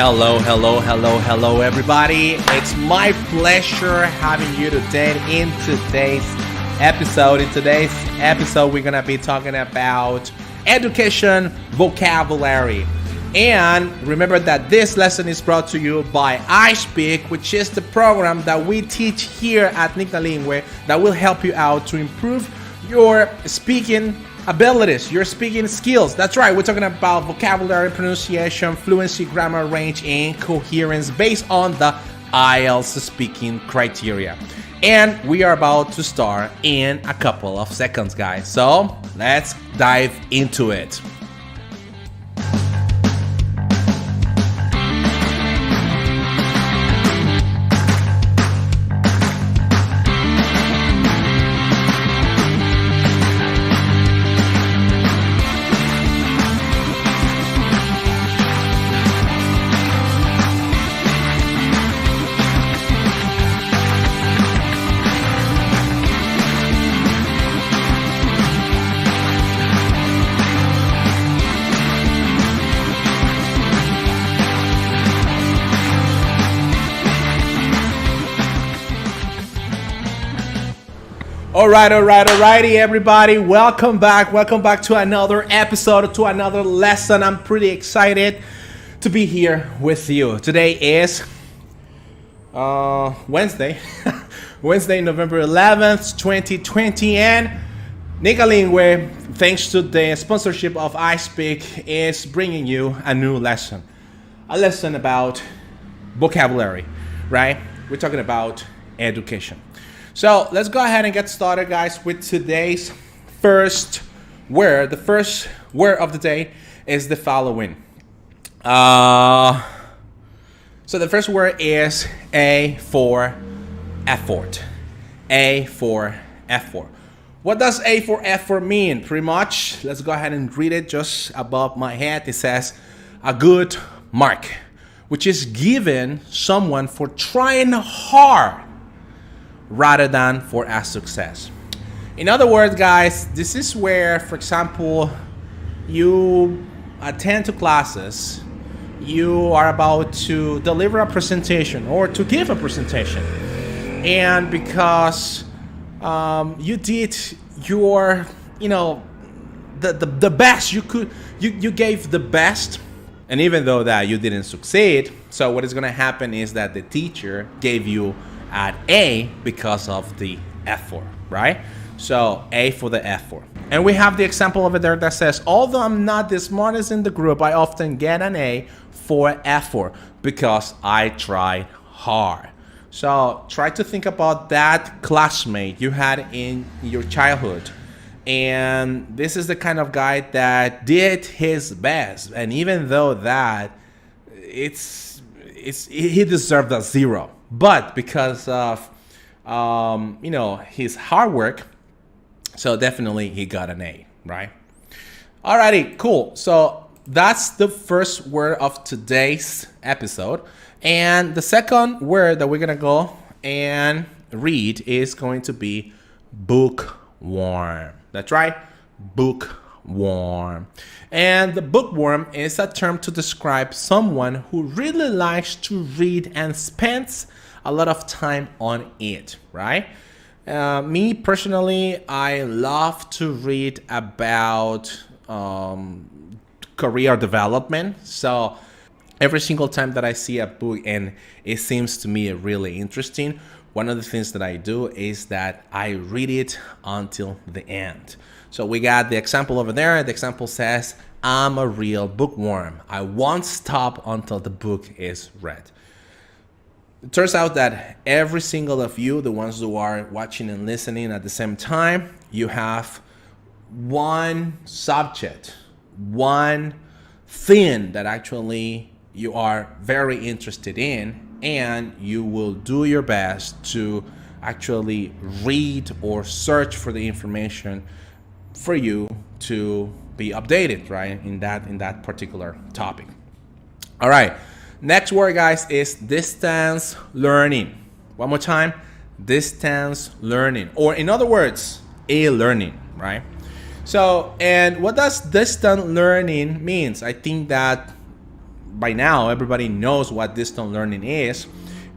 Hello, hello, hello, hello, everybody. It's my pleasure having you today in today's episode. In today's episode, we're going to be talking about education vocabulary. And remember that this lesson is brought to you by iSpeak, which is the program that we teach here at NICALINGUE that will help you out to improve your speaking abilities, your speaking skills. That's right, we're talking about vocabulary, pronunciation, fluency, grammar, range, and coherence based on the IELTS speaking criteria. And we are about to start in a couple of seconds, guys. So let's dive into it. Alrighty, everybody. Welcome back to another episode, to another lesson. I'm pretty excited to be here with you. Today is Wednesday, November 11th, 2020, and NICALINGUE, thanks to the sponsorship of iSpeak, is bringing you a new lesson. A lesson about vocabulary, right? We're talking about education. So let's go ahead and get started, guys, with today's first word. The first word of the day is the following. So the first word is A for effort. A for effort. What does A for effort mean? Pretty much, let's go ahead and read it just above my head. It says a good mark, which is given someone for trying hard rather than for a success. In other words, guys, this is where, for example, you attend to classes, you are about to deliver a presentation or to give a presentation, and because you did your, the best you could, you gave the best, and even though that you didn't succeed, so what is going to happen is that the teacher gave you at A because of the effort, right? So A for the effort. And we have the example over there that says, although I'm not the smartest in the group, I often get an A for effort because I tried hard. So try to think about that classmate you had in your childhood. And this is the kind of guy that did his best. And even though that he deserved a 0. But because of his hard work, so definitely he got an A, right? Alrighty, cool. So that's the first word of today's episode. And the second word that we're gonna go and read is going to be bookworm. That's right, bookworm. And the bookworm is a term to describe someone who really likes to read and spends a lot of time on it, right? Me personally, I love to read about career development. So every single time that I see a book and it seems to me really interesting, one of the things that I do is that I read it until the end. So we got the example over there. The example says, I'm a real bookworm. I won't stop until the book is read. It turns out that every single of you, the ones who are watching and listening at the same time, you have one subject, one thing that actually you are very interested in, and you will do your best to actually read or search for the information for you to be updated, right, in that particular topic. All right. Next word, guys, is distance learning. One more time, distance learning, or in other words, e-learning, right? So, and what does distance learning means? I think that by now everybody knows what distance learning is.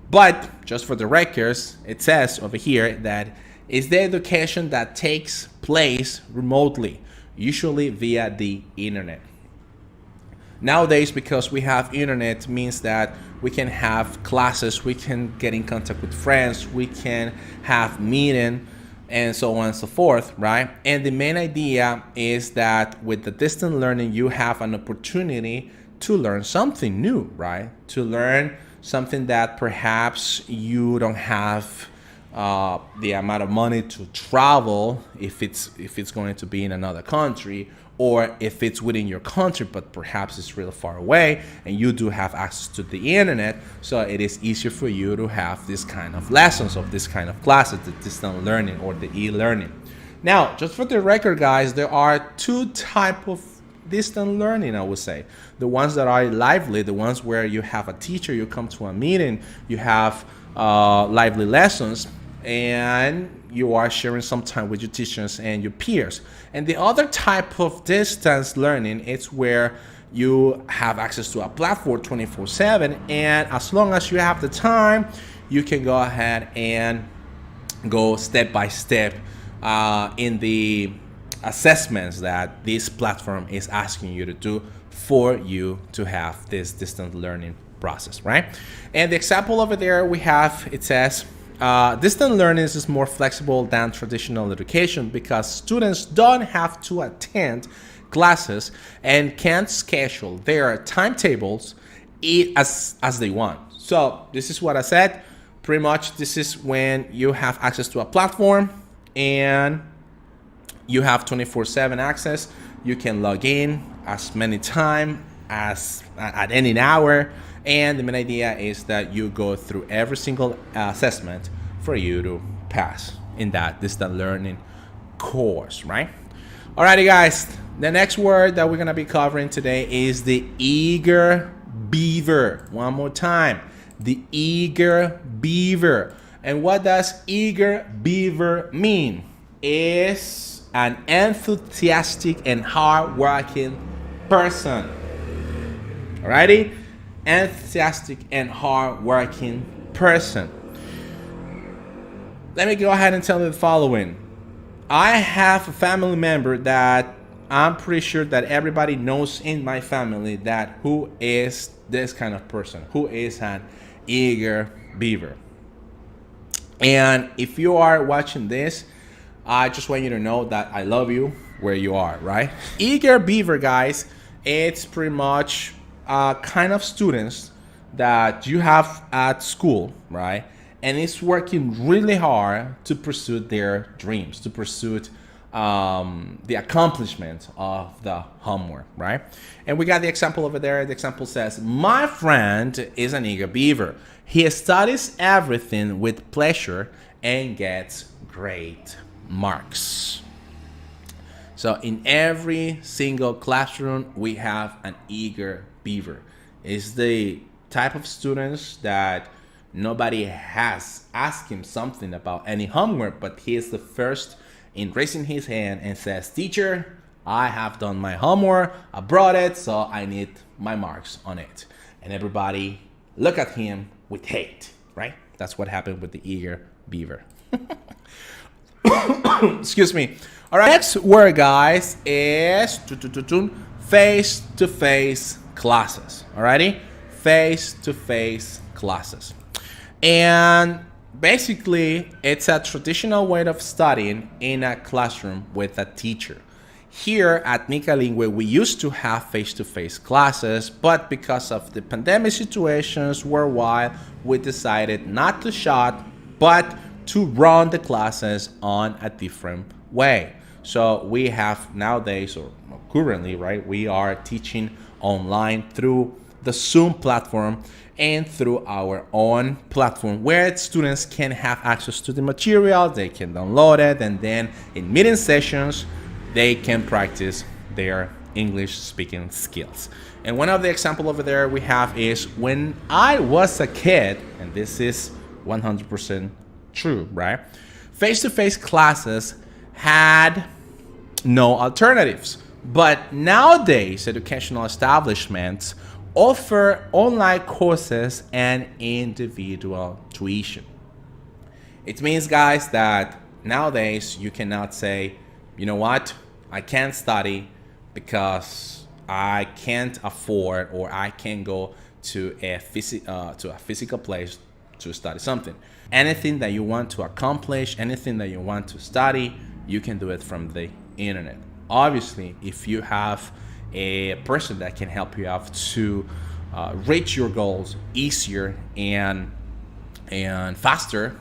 But just for the records, it says over here that it's the education that takes place remotely, usually via the internet. Nowadays, because we have internet, means that we can have classes, we can get in contact with friends, we can have meeting, and so on and so forth, right? And the main idea is that with the distant learning, you have an opportunity to learn something new, right? To learn something that perhaps you don't have the amount of money to travel if it's going to be in another country, or if it's within your country but perhaps it's really far away and you do have access to the internet, so it is easier for you to have this kind of lessons, of this kind of classes, the distant learning or the e-learning. Now, just for the record, guys, there are two types of distant learning, I would say. The ones that are lively, the ones where you have a teacher, you come to a meeting, you have lively lessons, and you are sharing some time with your teachers and your peers. And the other type of distance learning is where you have access to a platform 24/7, and as long as you have the time, you can go ahead and go step by step in the assessments that this platform is asking you to do for you to have this distant learning process, right? And the example over there we have, it says, distant learning is more flexible than traditional education because students don't have to attend classes and can schedule their timetables as they want. So this is what I said. Pretty much this is when you have access to a platform and you have 24/7 access. You can log in as many times as at any hour. And the main idea is that you go through every single assessment for you to pass in that distant learning course, right? Alrighty, guys. The next word that we're going to be covering today is the eager beaver. One more time. The eager beaver. And what does eager beaver mean? Is an enthusiastic and hard-working person. Alrighty? Enthusiastic and hard-working person. Let me go ahead and tell you the following. I have a family member that I'm pretty sure that everybody knows in my family that who is this kind of person, who is an eager beaver. And if you are watching this, I just want you to know that I love you where you are, right? Eager beaver, guys, it's pretty much kind of students that you have at school, right? And it's working really hard to pursue their dreams, to pursue the accomplishment of the homework, right? And we got the example over there. The example says, my friend is an eager beaver. He studies everything with pleasure and gets great marks. So in every single classroom, we have an eager beaver. It's the type of students that nobody has asked him something about any homework, but he is the first in raising his hand and says, teacher, I have done my homework, I brought it, so I need my marks on it. And everybody look at him with hate, right? That's what happened with the eager beaver. Excuse me. All right, next word, guys, is face-to-face classes. Alrighty, face-to-face classes. And basically, it's a traditional way of studying in a classroom with a teacher. Here at NICALINGUE, we used to have face-to-face classes, but because of the pandemic situations worldwide, we decided not to shut, but to run the classes on a different way. So we have nowadays, or currently, right, we are teaching online through the Zoom platform and through our own platform where students can have access to the material, they can download it, and then in meeting sessions, they can practice their English speaking skills. And one of the examples over there we have is when I was a kid, and this is 100% true, right? Face-to-face classes had no alternatives. But nowadays, educational establishments offer online courses and individual tuition. It means, guys, that nowadays you cannot say, you know what, I can't study because I can't afford or I can't go to a physical place to study something. Anything that you want to accomplish, anything that you want to study, you can do it from the internet. Obviously, if you have a person that can help you out to reach your goals easier and faster,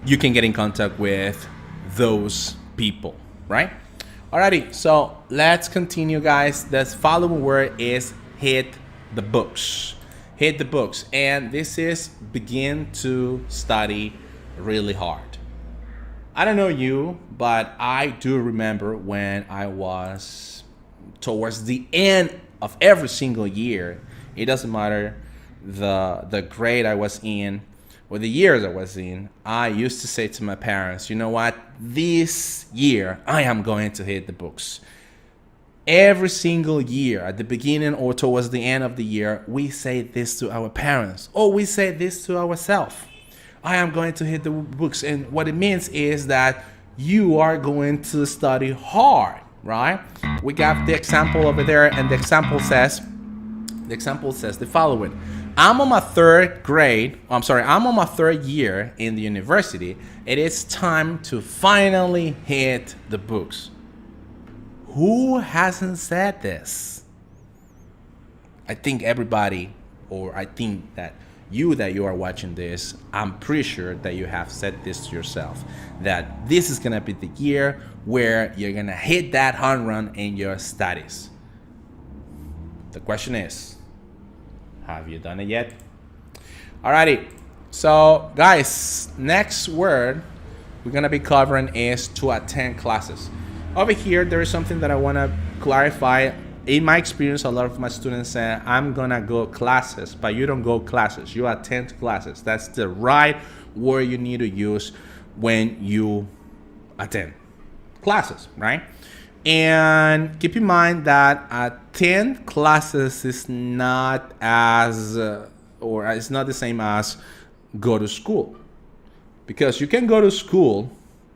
you can get in contact with those people, right? Alrighty, so let's continue, guys. The following word is hit the books. Hit the books, and this is begin to study really hard. I don't know you, but I do remember when I was towards the end of every single year. It doesn't matter the grade I was in or the years I was in. I used to say to my parents, you know what, this year I am going to hit the books. Every single year, at the beginning or towards the end of the year, we say this to our parents, or we say this to ourselves. I am going to hit the books. And what it means is that you are going to study hard, right? We got the example over there, and the example says the following. I'm on my third year in the university. It is time to finally hit the books. Who hasn't said this? I think everybody, or I think that you are watching this, I'm pretty sure that you have said this to yourself, that this is gonna be the year where you're gonna hit that home run in your studies. The question is, have you done it yet? Alrighty, so guys, next word we're gonna be covering is to attend classes. Over here, there is something that I want to clarify. In my experience, a lot of my students say, I'm going to go classes, but you don't go classes. You attend classes. That's the right word you need to use when you attend classes, right? And keep in mind that attend classes is not it's not the same as go to school. Because you can go to school,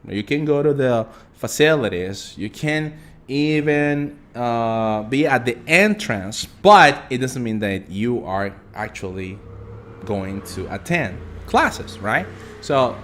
you can go to the facilities, you can even be at the entrance, but it doesn't mean that you are actually going to attend classes, right? So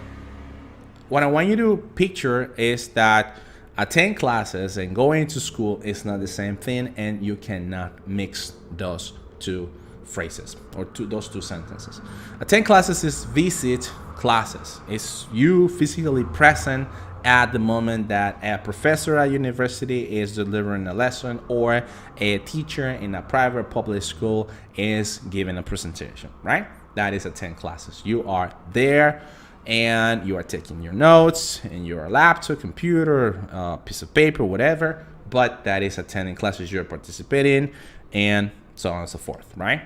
what I want you to picture is that attend classes and going to school is not the same thing, and you cannot mix those two phrases or those two sentences. Attend classes is visit classes. It's you physically present at the moment that a professor at university is delivering a lesson, or a teacher in a private public school is giving a presentation, right? That is attend classes. You are there and you are taking your notes in your laptop, computer, piece of paper, whatever, but that is attending classes. You're participating and so on and so forth, right?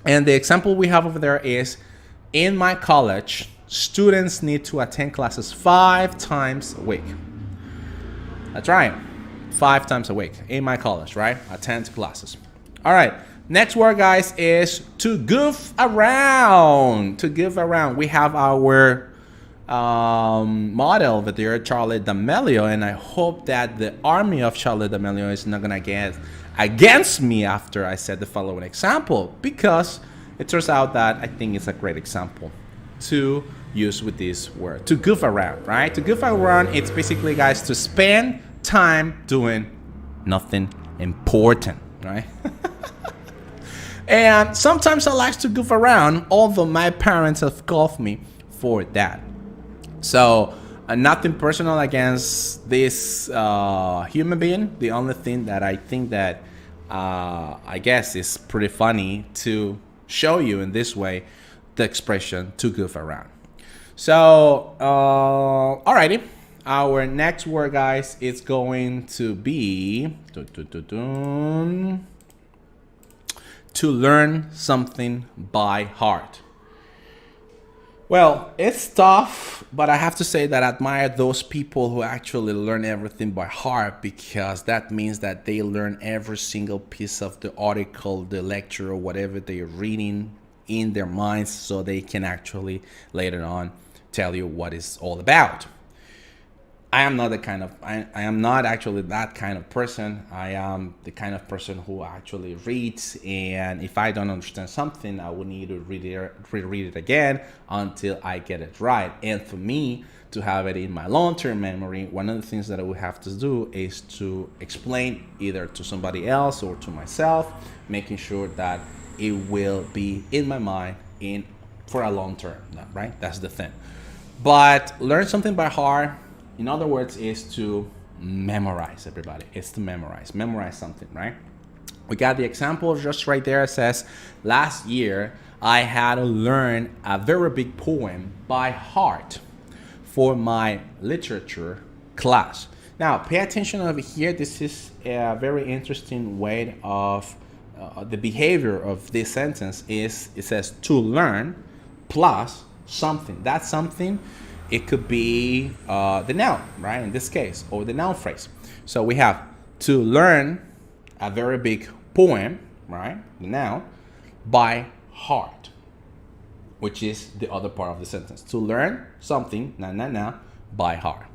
And the example we have over there is, in my college, students need to attend classes 5 times a week. That's right, 5 times a week in my college, right? Attend classes. All right, next word, guys, is to goof around. To goof around. We have our model over there, Charlie D'Amelio, and I hope that the army of Charlie D'Amelio is not gonna get against me after I said the following example, because it turns out that I think it's a great example to use with this word, to goof around, right? To goof around, it's basically, guys, to spend time doing nothing important, right? And sometimes I like to goof around, although my parents have called me for that. So nothing personal against this human being. The only thing that I think that I guess is pretty funny to show you in this way, the expression to goof around. So alrighty, our next word, guys, is going to be to learn something by heart. Well, it's tough, but I have to say that I admire those people who actually learn everything by heart, because that means that they learn every single piece of the article, the lecture, or whatever they're reading in their minds, so they can actually later on tell you what it's all about. I am not actually that kind of person. I am the kind of person who actually reads, and if I don't understand something, I will need to reread it again until I get it right. And for me to have it in my long-term memory, one of the things that I would have to do is to explain either to somebody else or to myself, making sure that it will be in my mind in for a long term, right? That's the thing. But learn something by heart, in other words, is to memorize, everybody. It's to memorize something, right? We got the example just right there. It says, last year I had to learn a very big poem by heart for my literature class. Now, pay attention over here. This is a very interesting way of the behavior of this sentence is, it says to learn plus something. That something, it could be the noun, right? In this case, or the noun phrase. So we have to learn a very big poem, right? The noun, by heart, which is the other part of the sentence. To learn something, by heart.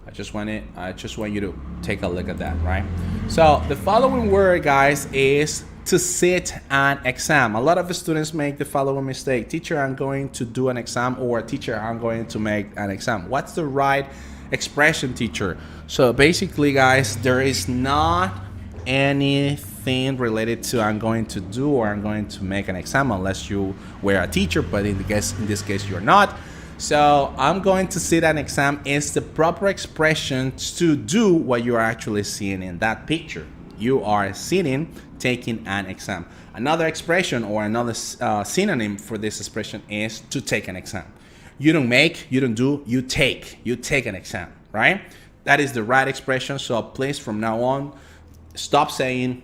I just want you to take a look at that, right? So the following word, guys, is to sit an exam. A lot of the students make the following mistake. Teacher, I'm going to do an exam, or teacher, I'm going to make an exam. What's the right expression, teacher? So basically, guys, there is not anything related to I'm going to do or I'm going to make an exam, unless you were a teacher, but in this case you're not. So I'm going to sit an exam is the proper expression to do what you're actually seeing in that picture. You are sitting, taking an exam. Another expression or another synonym for this expression is to take an exam. You don't make, you don't do, you take an exam, right? That is the right expression. So please, from now on, stop saying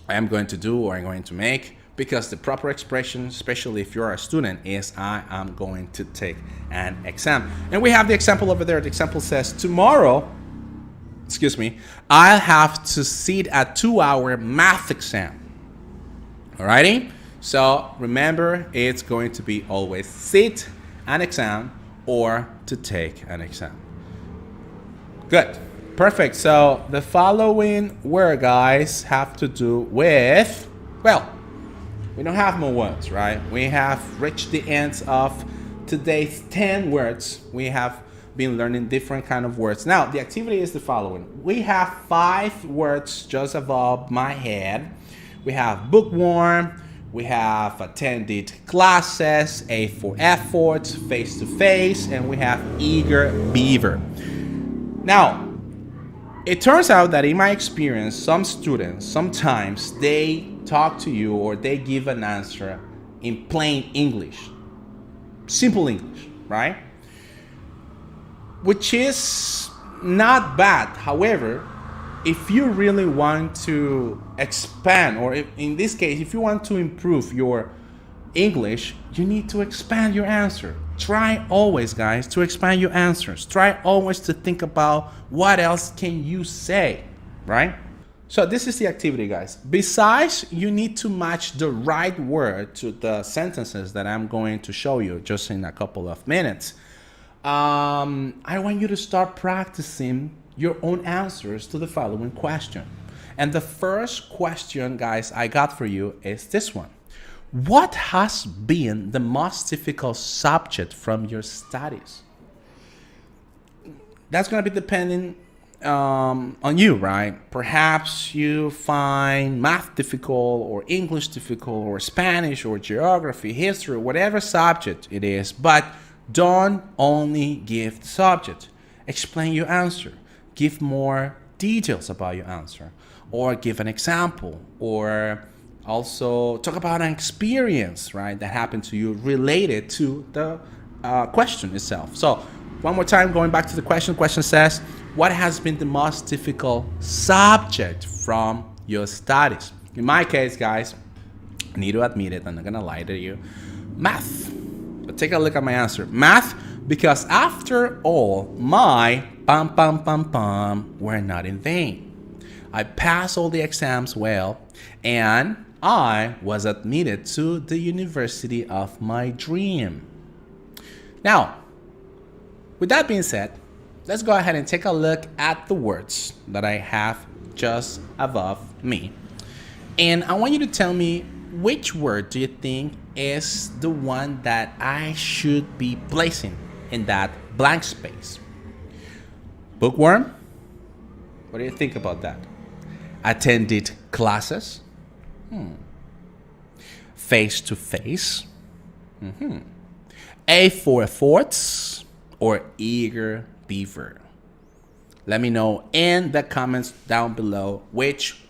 I am going to do or I'm going to make, because the proper expression, especially if you're a student, is I am going to take an exam. And we have the example over there. The example says, tomorrow, I'll have to sit a 2-hour math exam. Alrighty? So remember, it's going to be always sit an exam or to take an exam. Good. Perfect. So the following word, guys, have to do with, well, we don't have more words, right? We have reached the end of today's 10 words. We have been learning different kind of words. Now, the activity is the following. We have 5 words just above my head. We have bookworm. We have attended classes, A for effort, face to face, and we have eager beaver. Now, it turns out that in my experience, some students, sometimes they talk to you or they give an answer in plain English, simple English, right? Which is not bad. However, if you really want to expand, or if, in this case, if you want to improve your English, you need to expand your answer. Try always, guys, to expand your answers. Try always to think about what else can you say, right? So this is the activity, guys. Besides, you need to match the right word to the sentences that I'm going to show you just in a couple of minutes. I want you to start practicing your own answers to the following question. And the first question, guys, I got for you is this one. What has been the most difficult subject from your studies? That's going to be depending on you, right? Perhaps you find math difficult, or English difficult, or Spanish, or geography, history, whatever subject it is. But don't only give the subject. Explain your answer. Give more details about your answer, or give an example, or also talk about an experience, right, that happened to you related to the question itself. So one more time, going back to the question. Question says, what has been the most difficult subject from your studies? In my case, guys, I need to admit it, I'm not gonna lie to you, math. But take a look at my answer. Math, because after all, my were not in vain. I passed all the exams well, and I was admitted to the university of my dream. Now, with that being said, let's go ahead and take a look at the words that I have just above me. And I want you to tell me, which word do you think is the one that I should be placing in that blank space? Bookworm? What do you think about that? Attended classes? Face to face? A for efforts or eager beaver? Let me know in the comments down below which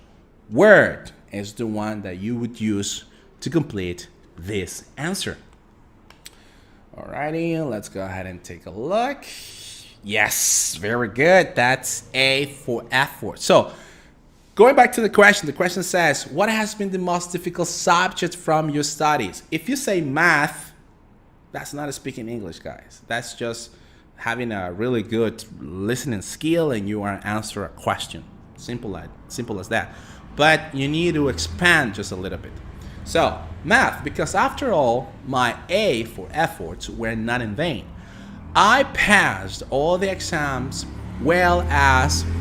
word is the one that you would use to complete this answer. Alrighty, let's go ahead and take a look. Yes, very good. That's A for effort. So, going back to the question says, what has been the most difficult subject from your studies? If you say math, that's not speaking English, guys. That's just having a really good listening skill and you are answer a question. Simple as that. But you need to expand just a little bit. So, math, because after all, my A for efforts were not in vain. I passed all the exams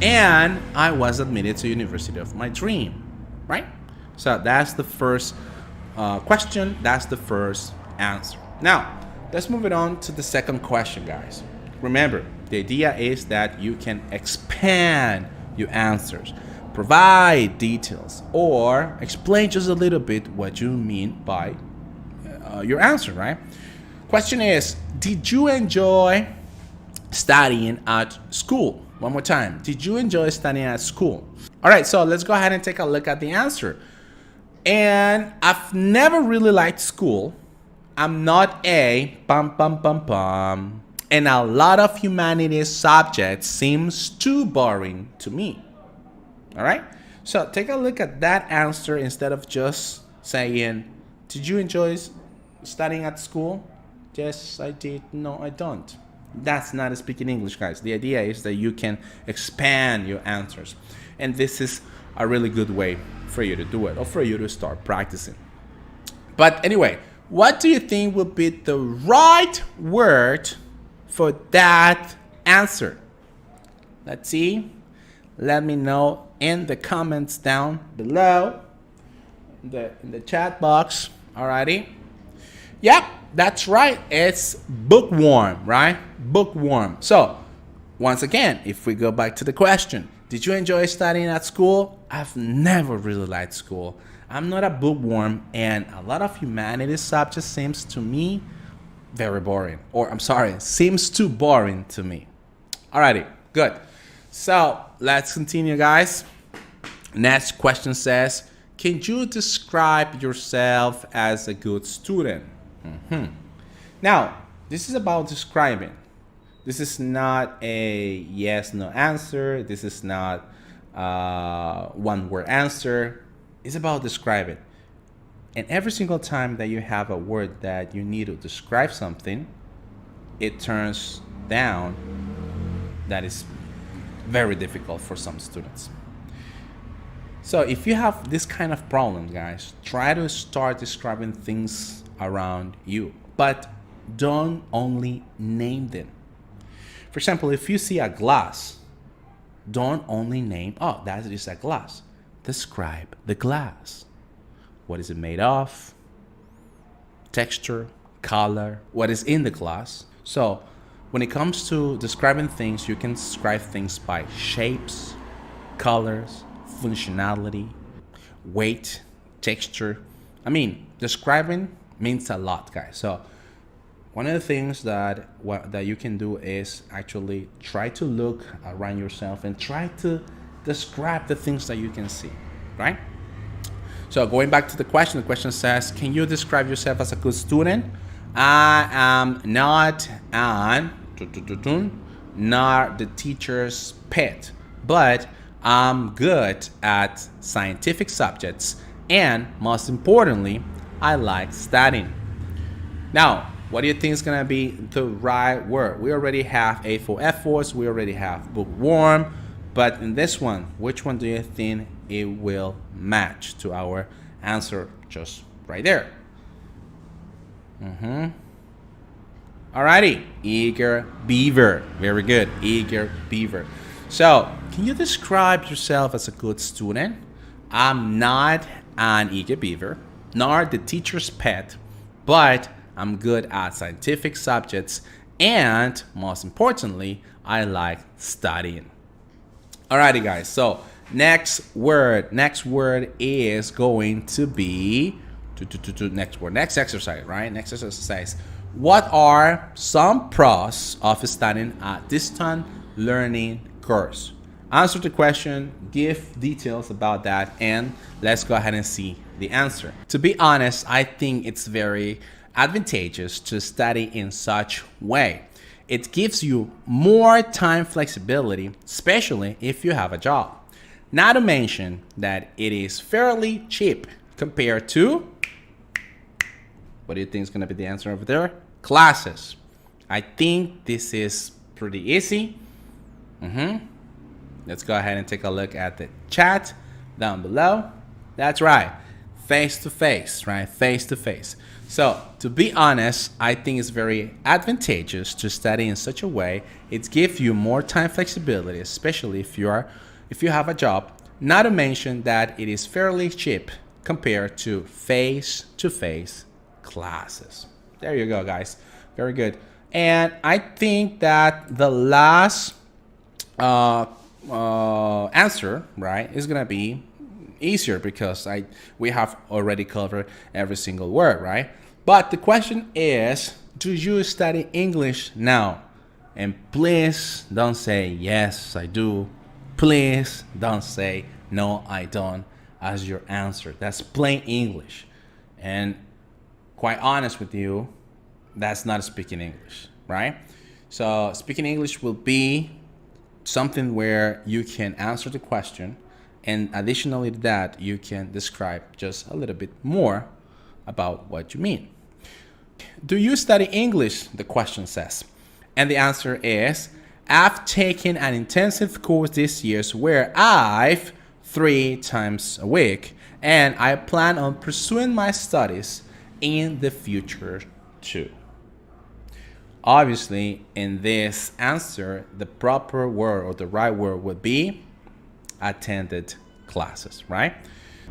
and I was admitted to university of my dream, right? So that's the first question. That's the first answer. Now, let's move it on to the second question, guys. Remember, the idea is that you can expand your answers, provide details, or explain just a little bit what you mean by your answer, right? Question is, did you enjoy studying at school? One more time. Did you enjoy studying at school? All right, so let's go ahead and take a look at the answer. And I've never really liked school. I'm not and a lot of humanities subjects seems too boring to me. All right, so take a look at that answer instead of just saying, did you enjoy studying at school? Yes, I did. No, I don't. That's not speaking English, guys. The idea is that you can expand your answers. And this is a really good way for you to do it, or for you to start practicing. But anyway, what do you think would be the right word for that answer? Let's see. Let me know in the comments down below, in the chat box. Alrighty. Yep, that's right. It's bookworm, right? Bookworm. So, once again, if we go back to the question, did you enjoy studying at school? I've never really liked school. I'm not a bookworm, and a lot of humanities subjects seems to me very boring. Or, I'm sorry, seems too boring to me. Alrighty, good. So, let's continue, guys. Next question says, can you describe yourself as a good student? Now, this is about describing. This is not a yes/no answer. This is not one-word answer. It's about describing. And every single time that you have a word that you need to describe something, it turns down. That is very difficult for some students. So if you have this kind of problem, guys, try to start describing things around you, but don't only name them. For example, if you see a glass, don't only name, oh, that is a glass. Describe the glass. What is it made of? Texture, color, what is in the glass. So when it comes to describing things, you can describe things by shapes, colors, functionality, weight, texture. I mean, describing means a lot, guys. So one of the things that you can do is actually try to look around yourself and try to describe the things that you can see, right? So going back to the question says, can you describe yourself as a good student? I am not the teacher's pet, but I'm good at scientific subjects, and most importantly, I like studying. Now, What do you think is gonna be the right word? We already have A4 we already have bookworm, but in this one, which one do you think it will match to our answer just right there? Alrighty, eager beaver. Very good, eager beaver. So, can you describe yourself as a good student? I'm not an eager beaver, nor the teacher's pet, but I'm good at scientific subjects, and most importantly, I like studying. Alrighty, guys. So next word is going to be next exercise, right? Next exercise. What are some pros of studying a distant learning course? Answer the question, give details about that, and let's go ahead and see the answer. To be honest, I think it's very advantageous to study in such way. It gives you more time flexibility, especially if you have a job. Not to mention that it is fairly cheap compared to, what do you think is going to be the answer over there? Classes. I think this is pretty easy. Let's go ahead and take a look at the chat down below. That's right. Face to face, right? Face to face. So, to be honest, I think it's very advantageous to study in such a way. It gives you more time flexibility, especially if you have a job. Not to mention that it is fairly cheap compared to face-to-face classes. There you go, guys. Very good. And I think that the last answer, right, is gonna be easier because we have already covered every single word, right? But the question is, do you study English now? And please don't say yes, I do. Please don't say no, I don't as your answer. That's plain English. And quite honest with you, that's not speaking English, right? So speaking English will be something where you can answer the question, and additionally to that, you can describe just a little bit more about what you mean. Do you study English? The question says. And the answer is, I've taken an intensive course this year where I've 3 times a week, and I plan on pursuing my studies in the future too. Obviously, in this answer, the proper word or the right word would be attended classes, right?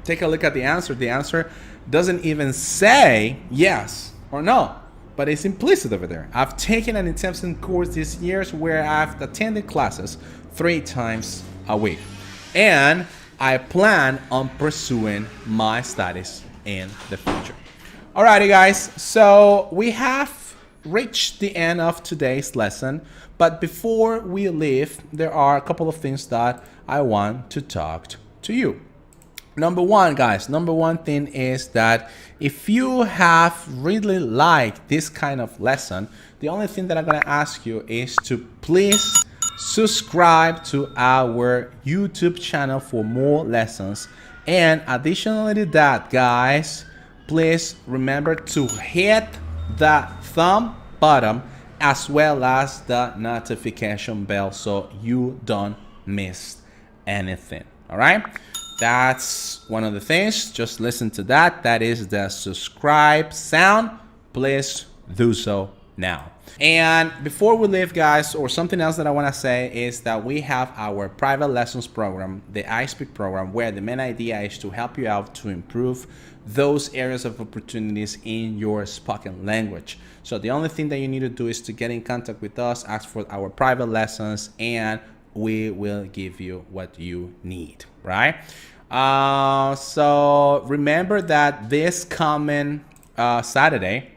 Take a look at the answer. The answer doesn't even say yes or no, but it's implicit over there. I've taken an intensive course this year where I've attended classes 3 times a week, and I plan on pursuing my studies in the future. Alrighty, guys, so we have reached the end of today's lesson, but before we leave, there are a couple of things that I want to talk to you. Number one, guys, number one thing is that if you have really liked this kind of lesson, the only thing that I'm going to ask you is to please subscribe to our YouTube channel for more lessons. And additionally to that, guys, please remember to hit the thumb button as well as the notification bell so you don't miss anything. All right, that's one of the things. Just listen to that. That is the subscribe sound. Please do so now. And before we leave, guys, or something else that I want to say is that we have our private lessons program, the iSpeak program, where the main idea is to help you out to improve those areas of opportunities in your spoken language. So the only thing that you need to do is to get in contact with us, ask for our private lessons, and we will give you what you need, right? So remember that this coming Saturday,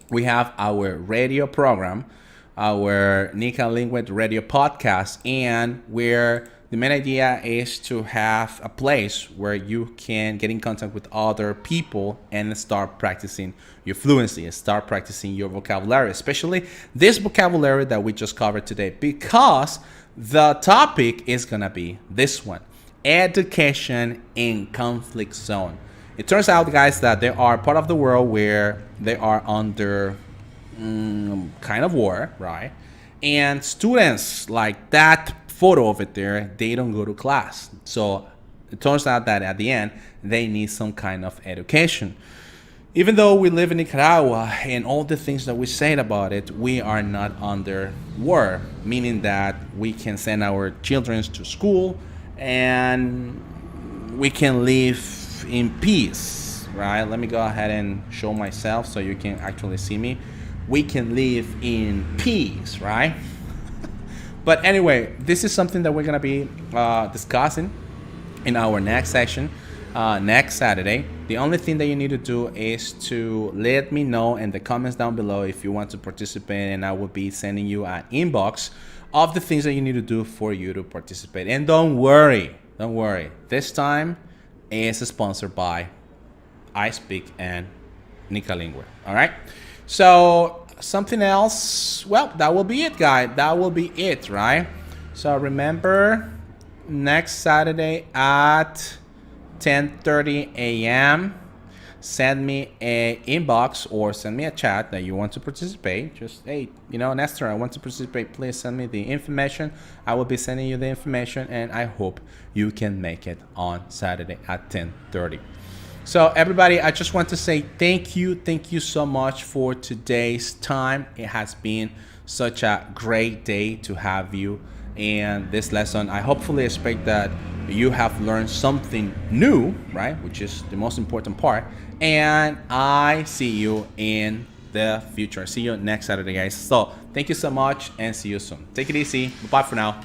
we have our radio program, our NICALINGUE radio podcast, and where the main idea is to have a place where you can get in contact with other people and start practicing your fluency, start practicing your vocabulary, especially this vocabulary that we just covered today, because the topic is gonna be this one: education in conflict zone. It turns out, guys, that there are part of the world where they are under kind of war, right? And students, like that photo over there, they don't go to class. So it turns out that at the end, they need some kind of education. Even though we live in Nicaragua and all the things that we said about it, we are not under war, meaning that we can send our children to school and we can live in peace, right? Let me go ahead and show myself so you can actually see me. We can live in peace, right? But anyway, this is something that we're gonna be discussing in our next section next Saturday. The only thing that you need to do is to let me know in the comments down below if you want to participate, and I will be sending you an inbox of the things that you need to do for you to participate. And don't worry, this time is sponsored by iSpeak and NICALINGUE. All right, so something else, well, that will be it, guys. That will be it, right? So remember, next Saturday at 10:30 a.m. send me a inbox or send me a chat that you want to participate. Just, hey, Nestor, I want to participate. Please send me the information. I will be sending you the information, and I hope you can make it on Saturday at 10:30. So everybody, I just want to say thank you so much for today's time. It has been such a great day to have you in this lesson. I hopefully expect that you have learned something new, right? Which is the most important part. And I see you in the future. See you next Saturday, guys. So thank you so much and see you soon. Take it easy. Bye for now.